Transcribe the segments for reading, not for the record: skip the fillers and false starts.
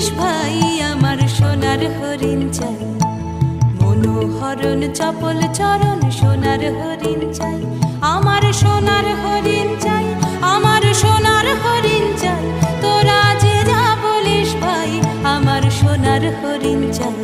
বলিস ভাই আমার সোনার হরিণ চাই, মনোহরণ চপল চরণ সোনার হরিণ চাই, আমার সোনার হরিণ চাই, আমার সোনার হরিণ চাই, তোরা যে যা বলিস ভাই আমার সোনার হরিণ চাই।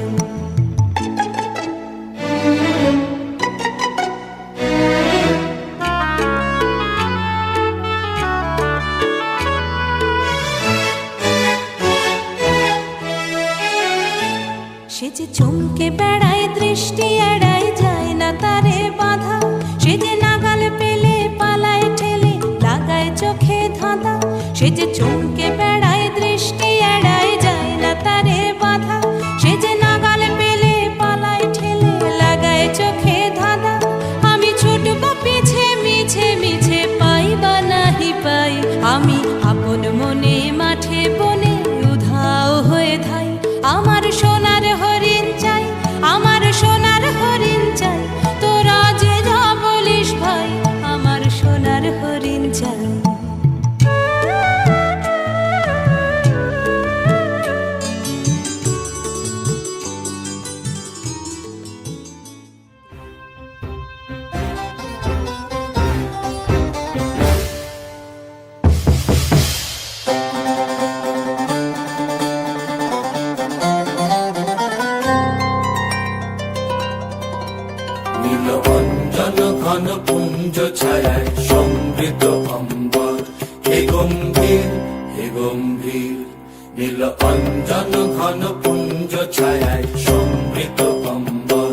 সে যে চমকে বেড়ায় দৃষ্টি এড়ায় যায় না তারে বাধা, সে যে নাগাল পেলে পালায় ঠেলে লাগায় চোখে ধাঁধা, সে যে চমকে বেড়ায় দৃষ্টি এড়ায় যায় না তারে বাধা, সে যে নাগাল পেলে পালায় ঠেলে লাগায় চোখে ধাঁধা। আমি ছুটব পিছে মিছে মিছে পাই বা নাহি পাই, আমি আপন মনে মাঠে বনে উধাও হয়ে ধাই, আমার সোনার হরিণ চাই, আমার সোনার হরিণ চাই, তোরা যে যা বলিস ভাই আমার সোনার হরিণ চাই। নীলঅঞ্জন ঘন পুঞ্জ ছায়ায় সমৃদ্ধ অম্বর, হে গম্ভীর হে গম্ভীর। নীলঅঞ্জন ঘন পুঞ্জ ছায়ায় সমৃদ্ধ অম্বর,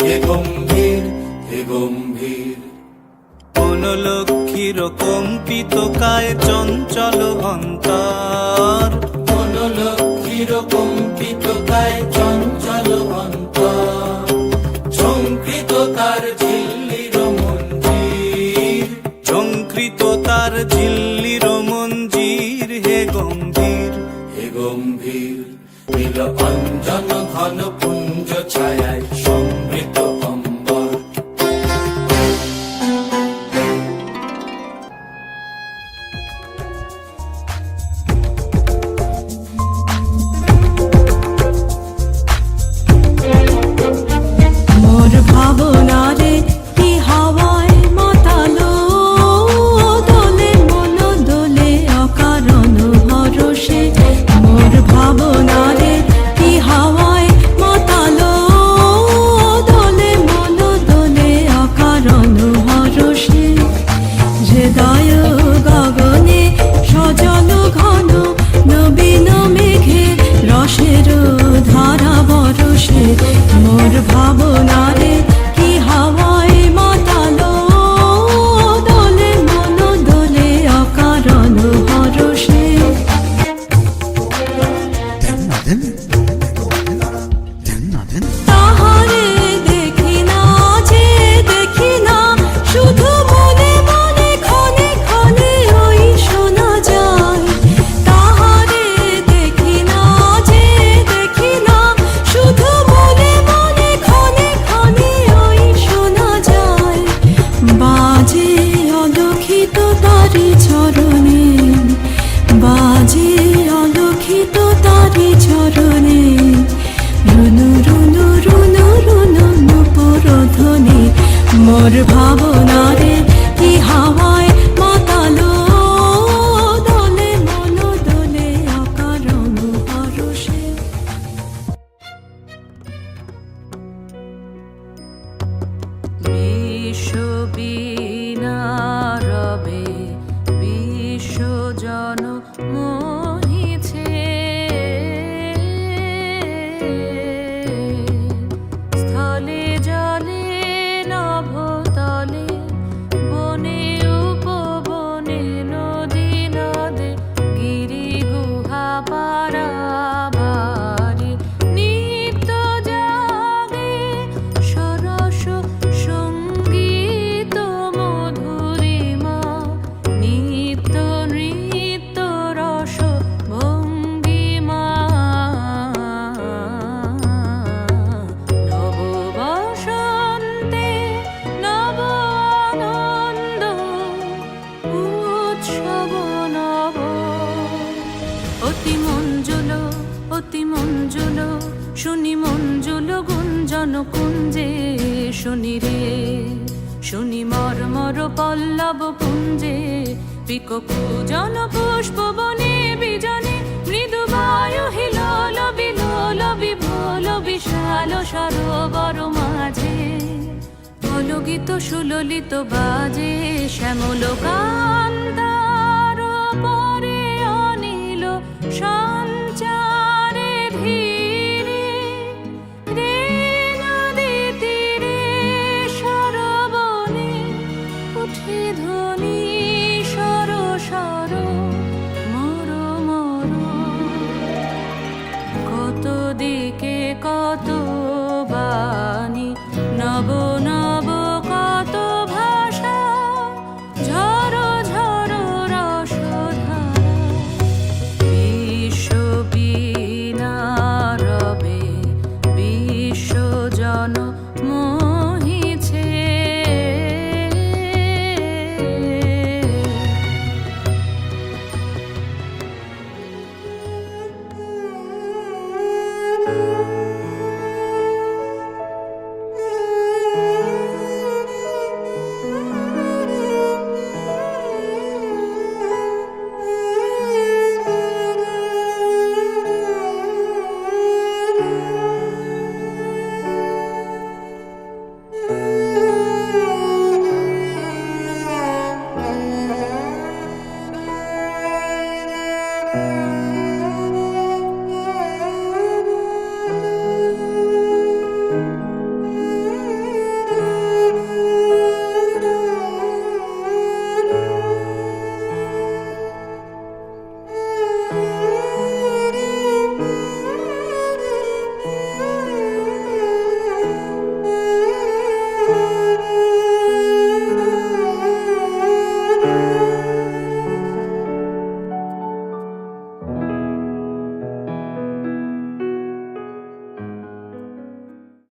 হে গম্ভীর হে গম্ভীর। কোন লক্ষ্মীর কম্পিত কায় চঞ্চল অন্তর, কোন লক্ষ্মীর কম্পিত কায় চঞ্চল অন্তর, ঝঙ্কৃত তার ঝিল্লির মঞ্জির, ঝঙ্কৃত তার ঝিল্লির মঞ্জির, হে গম্ভীর হে গম্ভীর। নীলঅঞ্জন ঘন পুঞ্জ ছায়ায় সমৃদ্ধ অম্বর। মোর ভাবনারে কি হাওয়ায় মাতালো, দোলে মন দোলে অকারণ হরষে, মোর ভাবনারে কি হাওয়ায় মাতালো, দোলে মন দোলে অকারণ হরষে। হৃদয় গগনে সজল ঘন নবীন মেঘে রসের ধারা বরষে, মোর ভাবনারে কি হাওয়ায় মাতালো, দোলে মন দোলে অকারণ হরষে। তাহারে দেখি না যে দেখি না, শুধু মনে মনে ক্ষণে ক্ষণে ওই শোনা যায়, তাহারে দেখি না যে দেখি না, শুধু মনে মনে ক্ষণে ক্ষণে ওই শোনা যায়। বাজে অলক্ষিত তারি চরণে, বাজে অলক্ষিত তারি চরণে, রুনু রুনু রুনু রুনু নূপুর ধ্বনি, মোর ভাবনারে কি হাওয়ায় মাতালো, দোলে মন দোলে অকারণ হরষে। বিশ্ববীণা রবে বিশ্বজন মোহিছে, স্থলে জলে নভতলে মঞ্জুল শুনি মঞ্জুল গুঞ্জন কুঞ্জে শুনি রে শুনি মর্মর পল্লব পুঞ্জে পিক পূজন পুষ্প বনে বিজনে মৃদু বায়ু হিলোল বিলোল বিভোল বিশাল সরোবর মাঝে কলগীত সুললিত বাজে শ্যামল কান্তার পরে অনিল